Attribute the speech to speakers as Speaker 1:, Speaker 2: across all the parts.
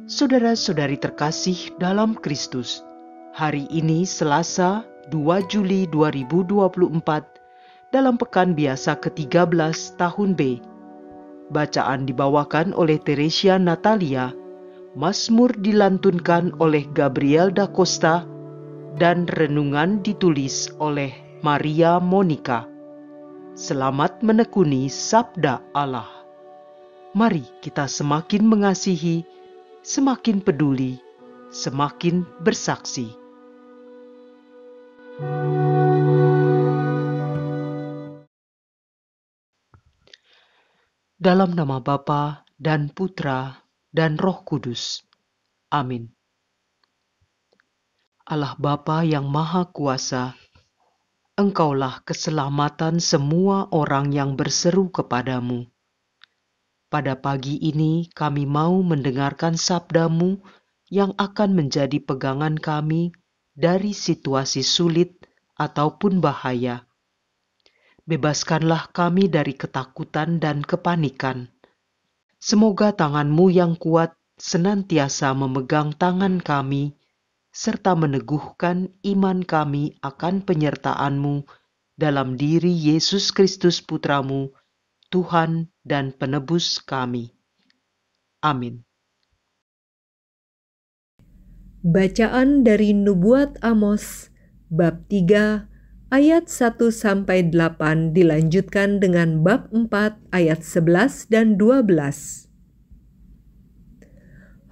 Speaker 1: Saudara-saudari terkasih dalam Kristus, hari ini Selasa 2 Juli 2024 dalam pekan biasa ke-13 tahun B. Bacaan dibawakan oleh Teresia Natalia, Mazmur dilantunkan oleh Gabriel da Costa, dan renungan ditulis oleh Maria Monica. Selamat menekuni Sabda Allah. Mari kita semakin mengasihi, semakin peduli, semakin bersaksi. Dalam nama Bapa dan Putra dan Roh Kudus. Amin. Allah Bapa yang Maha Kuasa, Engkaulah keselamatan semua orang yang berseru kepadamu. Pada pagi ini kami mau mendengarkan sabda-Mu yang akan menjadi pegangan kami dari situasi sulit ataupun bahaya. Bebaskanlah kami dari ketakutan dan kepanikan. Semoga tangan-Mu yang kuat senantiasa memegang tangan kami, serta meneguhkan iman kami akan penyertaan-Mu dalam diri Yesus Kristus Putra-Mu, Tuhan dan Penebus kami. Amin.
Speaker 2: Bacaan dari Nubuat Amos, bab 3, ayat 1-8 dilanjutkan dengan bab 4, ayat 11 dan 12.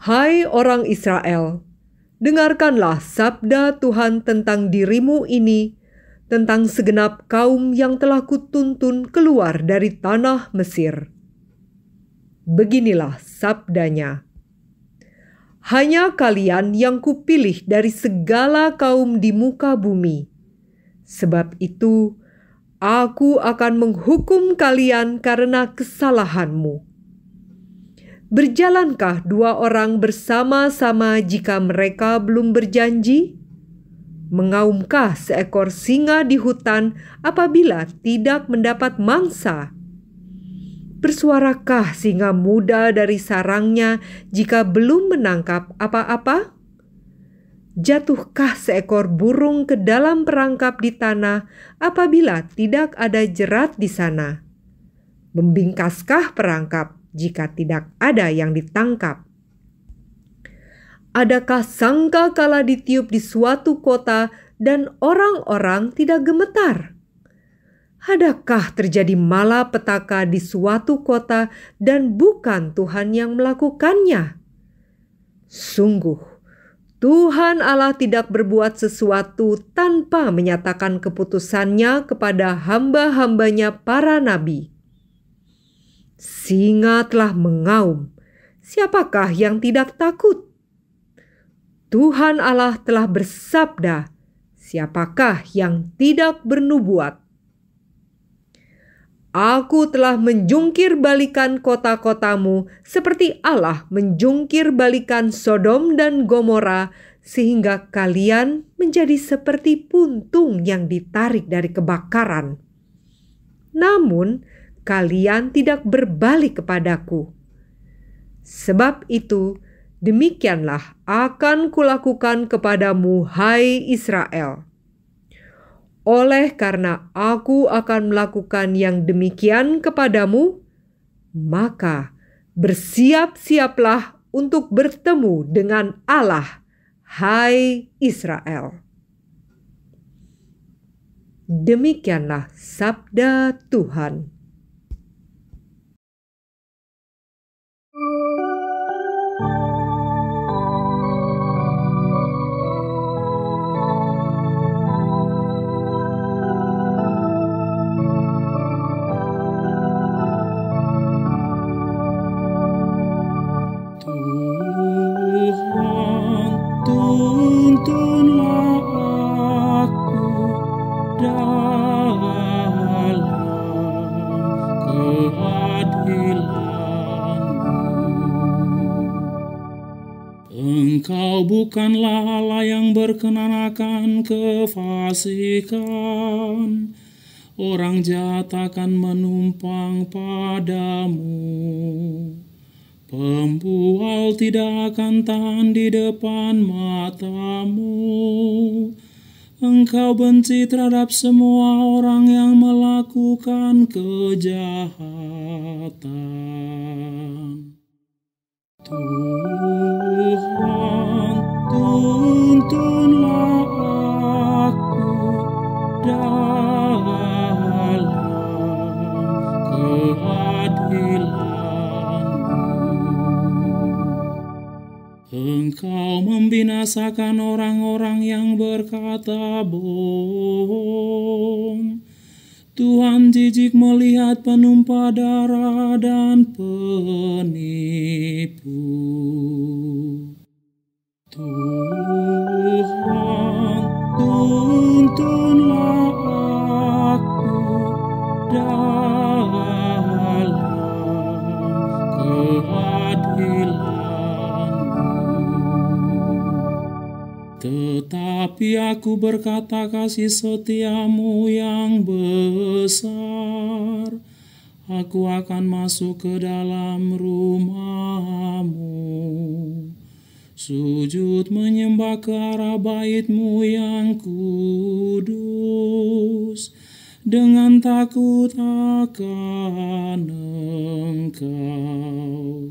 Speaker 2: Hai orang Israel, dengarkanlah sabda Tuhan tentang dirimu ini, tentang segenap kaum yang telah kutuntun keluar dari tanah Mesir. Beginilah sabdanya. Hanya kalian yang kupilih dari segala kaum di muka bumi. Sebab itu, aku akan menghukum kalian karena kesalahanmu. Berjalankah dua orang bersama-sama jika mereka belum berjanji? Mengaumkah seekor singa di hutan apabila tidak mendapat mangsa? Bersuarakah singa muda dari sarangnya jika belum menangkap apa-apa? Jatuhkah seekor burung ke dalam perangkap di tanah apabila tidak ada jerat di sana? Membingkaskah perangkap jika tidak ada yang ditangkap? Adakah sangka kala ditiup di suatu kota dan orang-orang tidak gemetar? Adakah terjadi malapetaka di suatu kota dan bukan Tuhan yang melakukannya? Sungguh, Tuhan Allah tidak berbuat sesuatu tanpa menyatakan keputusannya kepada hamba-hambanya para nabi. Singa telah mengaum, siapakah yang tidak takut? Tuhan Allah telah bersabda, siapakah yang tidak bernubuat? Aku telah menjungkir balikan kota-kotamu seperti Allah menjungkir balikan Sodom dan Gomora, sehingga kalian menjadi seperti puntung yang ditarik dari kebakaran. Namun, kalian tidak berbalik kepadaku. Sebab itu, demikianlah akan kulakukan kepadamu, hai Israel. Oleh karena aku akan melakukan yang demikian kepadamu, maka bersiap-siaplah untuk bertemu dengan Allah, hai Israel. Demikianlah sabda Tuhan.
Speaker 3: Tuntunlah aku dalam keadilan-Mu. Engkau bukanlah Allah yang berkenan akan kefasikan. Orang jahat akan menumpang padamu. Pembual tidak akan tahan di depan matamu. Engkau benci terhadap semua orang yang melakukan kejahatan. Tuhan, tuntunlah aku dalam keadilan. Engkau membinasakan orang-orang yang berkata bohong. Tuhan jijik melihat penumpah darah dan penipu. Tuhan, tuntunlah aku dalam keadilan. Tetapi aku berkata, kasih setiamu yang besar, aku akan masuk ke dalam rumahmu, sujud menyembah ke arah bait-Mu yang kudus, dengan takut akan Engkau.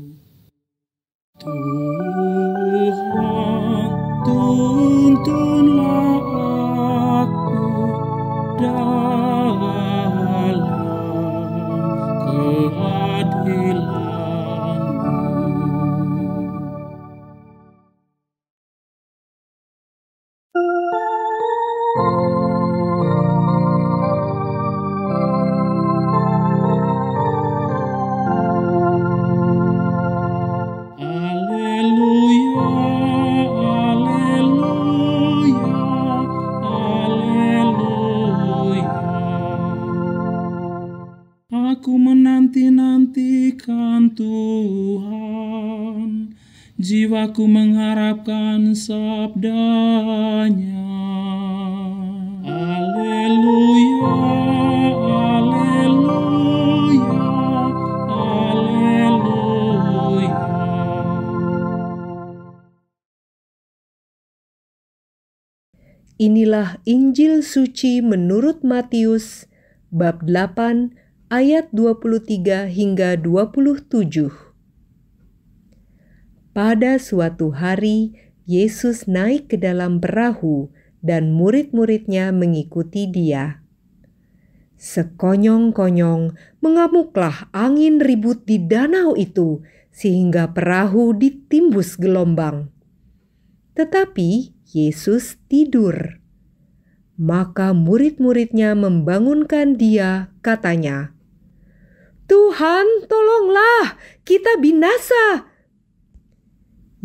Speaker 3: Tuhan, tuntunlah aku dalam keadilan-Mu. Aku menanti-nantikan Tuhan, jiwaku mengharapkan sabda-Nya. Haleluya, haleluya, haleluya.
Speaker 2: Inilah Injil suci menurut Matius, bab 8, ayat 23 hingga 27. Pada suatu hari, Yesus naik ke dalam perahu dan murid-muridnya mengikuti Dia. Sekonyong-konyong mengamuklah angin ribut di danau itu sehingga perahu ditimbus gelombang. Tetapi Yesus tidur. Maka murid-muridnya membangunkan Dia, katanya, "Tuhan, tolonglah, kita binasa."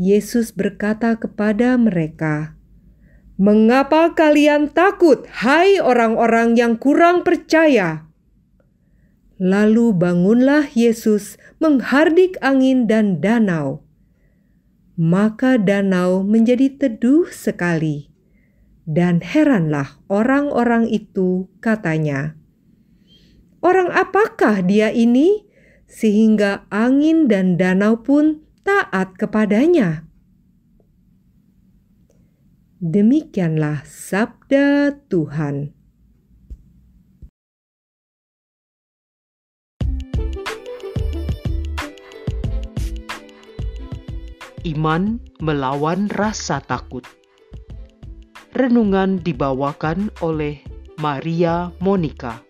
Speaker 2: Yesus berkata kepada mereka, "Mengapa kalian takut, hai orang-orang yang kurang percaya?" Lalu bangunlah Yesus menghardik angin dan danau. Maka danau menjadi teduh sekali. Dan heranlah orang-orang itu, katanya, "Orang apakah Dia ini, sehingga angin dan danau pun taat kepadanya?" Demikianlah sabda Tuhan.
Speaker 1: Iman melawan rasa takut. Renungan dibawakan oleh Maria Monica.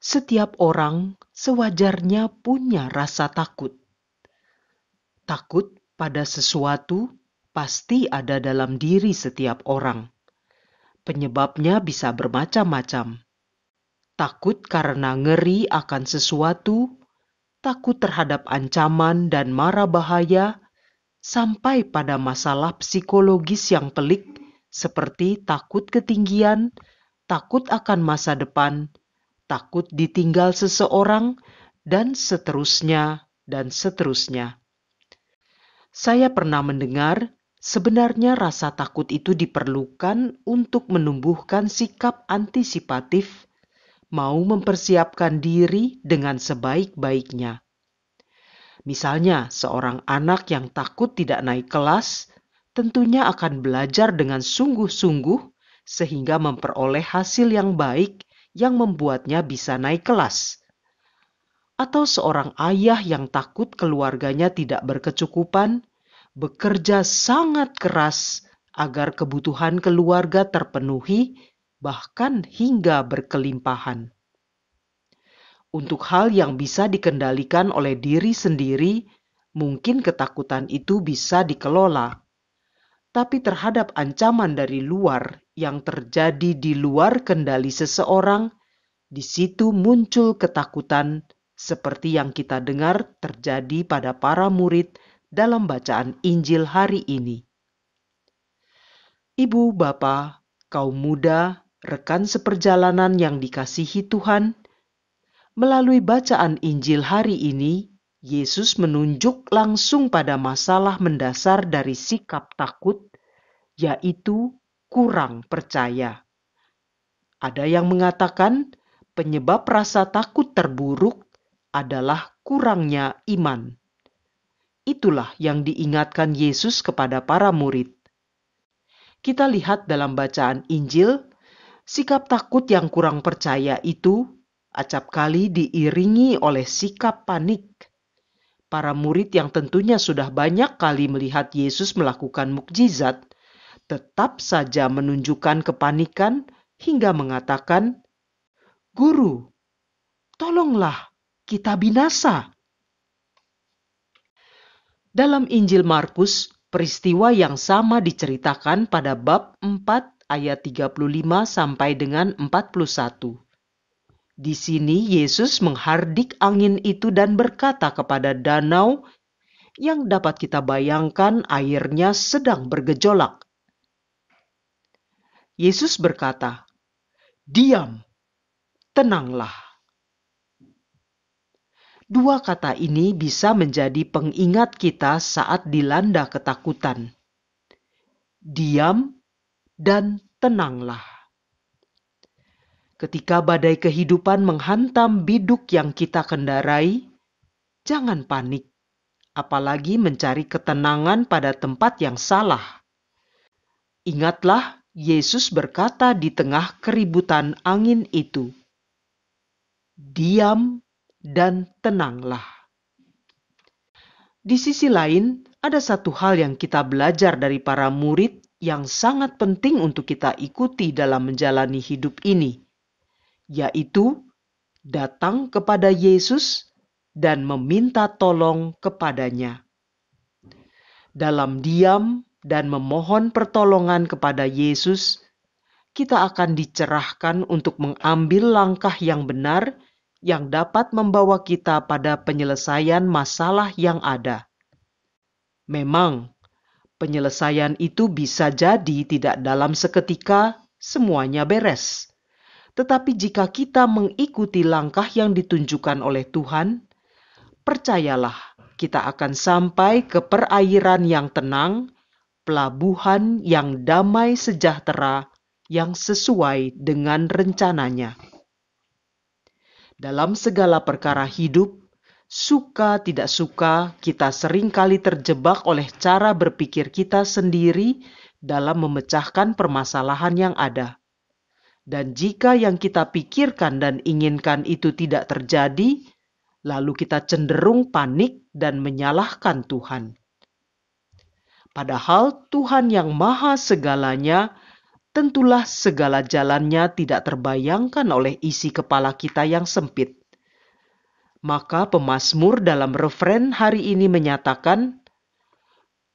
Speaker 1: Setiap orang sewajarnya punya rasa takut. Takut pada sesuatu pasti ada dalam diri setiap orang. Penyebabnya bisa bermacam-macam. Takut karena ngeri akan sesuatu, takut terhadap ancaman dan mara bahaya, sampai pada masalah psikologis yang pelik seperti takut ketinggian, takut akan masa depan, takut ditinggal seseorang, dan seterusnya, dan seterusnya. Saya pernah mendengar, sebenarnya rasa takut itu diperlukan untuk menumbuhkan sikap antisipatif, mau mempersiapkan diri dengan sebaik-baiknya. Misalnya, seorang anak yang takut tidak naik kelas tentunya akan belajar dengan sungguh-sungguh sehingga memperoleh hasil yang baik yang membuatnya bisa naik kelas. Atau seorang ayah yang takut keluarganya tidak berkecukupan, bekerja sangat keras agar kebutuhan keluarga terpenuhi, bahkan hingga berkelimpahan. Untuk hal yang bisa dikendalikan oleh diri sendiri, mungkin ketakutan itu bisa dikelola. Tapi terhadap ancaman dari luar yang terjadi di luar kendali seseorang, di situ muncul ketakutan seperti yang kita dengar terjadi pada para murid dalam bacaan Injil hari ini. Ibu, Bapa, kaum muda, rekan seperjalanan yang dikasihi Tuhan, melalui bacaan Injil hari ini, Yesus menunjuk langsung pada masalah mendasar dari sikap takut, yaitu kurang percaya. Ada yang mengatakan penyebab rasa takut terburuk adalah kurangnya iman. Itulah yang diingatkan Yesus kepada para murid. Kita lihat dalam bacaan Injil, sikap takut yang kurang percaya itu acap kali diiringi oleh sikap panik. Para murid yang tentunya sudah banyak kali melihat Yesus melakukan mukjizat, tetap saja menunjukkan kepanikan hingga mengatakan, "Guru, tolonglah, kita binasa." Dalam Injil Markus, peristiwa yang sama diceritakan pada bab 4 ayat 35 sampai dengan 41. Di sini Yesus menghardik angin itu dan berkata kepada danau yang dapat kita bayangkan airnya sedang bergejolak. Yesus berkata, "Diam, tenanglah." Dua kata ini bisa menjadi pengingat kita saat dilanda ketakutan. Diam dan tenanglah. Ketika badai kehidupan menghantam biduk yang kita kendarai, jangan panik, apalagi mencari ketenangan pada tempat yang salah. Ingatlah, Yesus berkata di tengah keributan angin itu, "Diam dan tenanglah." Di sisi lain, ada satu hal yang kita belajar dari para murid yang sangat penting untuk kita ikuti dalam menjalani hidup ini, yaitu datang kepada Yesus dan meminta tolong kepadanya. Dalam diam dan memohon pertolongan kepada Yesus, kita akan dicerahkan untuk mengambil langkah yang benar yang dapat membawa kita pada penyelesaian masalah yang ada. Memang, penyelesaian itu bisa jadi tidak dalam seketika semuanya beres. Tetapi jika kita mengikuti langkah yang ditunjukkan oleh Tuhan, percayalah kita akan sampai ke perairan yang tenang, pelabuhan yang damai sejahtera yang sesuai dengan rencananya. Dalam segala perkara hidup, suka tidak suka, kita seringkali terjebak oleh cara berpikir kita sendiri dalam memecahkan permasalahan yang ada. Dan jika yang kita pikirkan dan inginkan itu tidak terjadi, lalu kita cenderung panik dan menyalahkan Tuhan. Padahal Tuhan yang Maha Segalanya, tentulah segala jalannya tidak terbayangkan oleh isi kepala kita yang sempit. Maka pemazmur dalam refren hari ini menyatakan,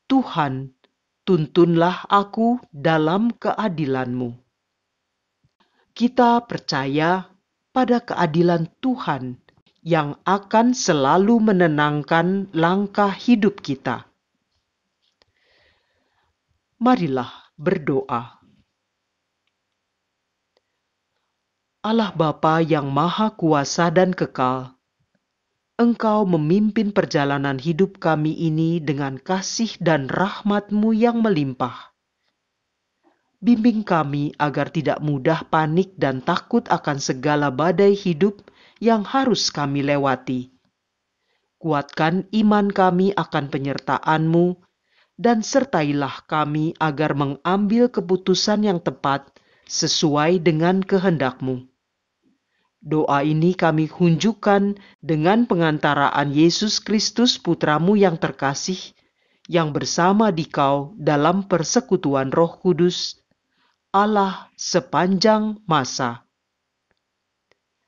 Speaker 1: "Tuhan, tuntunlah aku dalam keadilan-Mu." Kita percaya pada keadilan Tuhan yang akan selalu menenangkan langkah hidup kita. Marilah berdoa. Allah Bapa yang Maha Kuasa dan Kekal, Engkau memimpin perjalanan hidup kami ini dengan kasih dan rahmat-Mu yang melimpah. Bimbing kami agar tidak mudah panik dan takut akan segala badai hidup yang harus kami lewati. Kuatkan iman kami akan penyertaan-Mu, dan sertailah kami agar mengambil keputusan yang tepat sesuai dengan kehendak-Mu. Doa ini kami hunjukkan dengan pengantaraan Yesus Kristus Putra-Mu yang terkasih, yang bersama Dikau dalam persekutuan Roh Kudus, Allah sepanjang masa.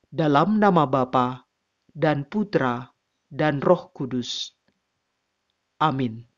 Speaker 1: Dalam nama Bapa dan Putra dan Roh Kudus. Amin.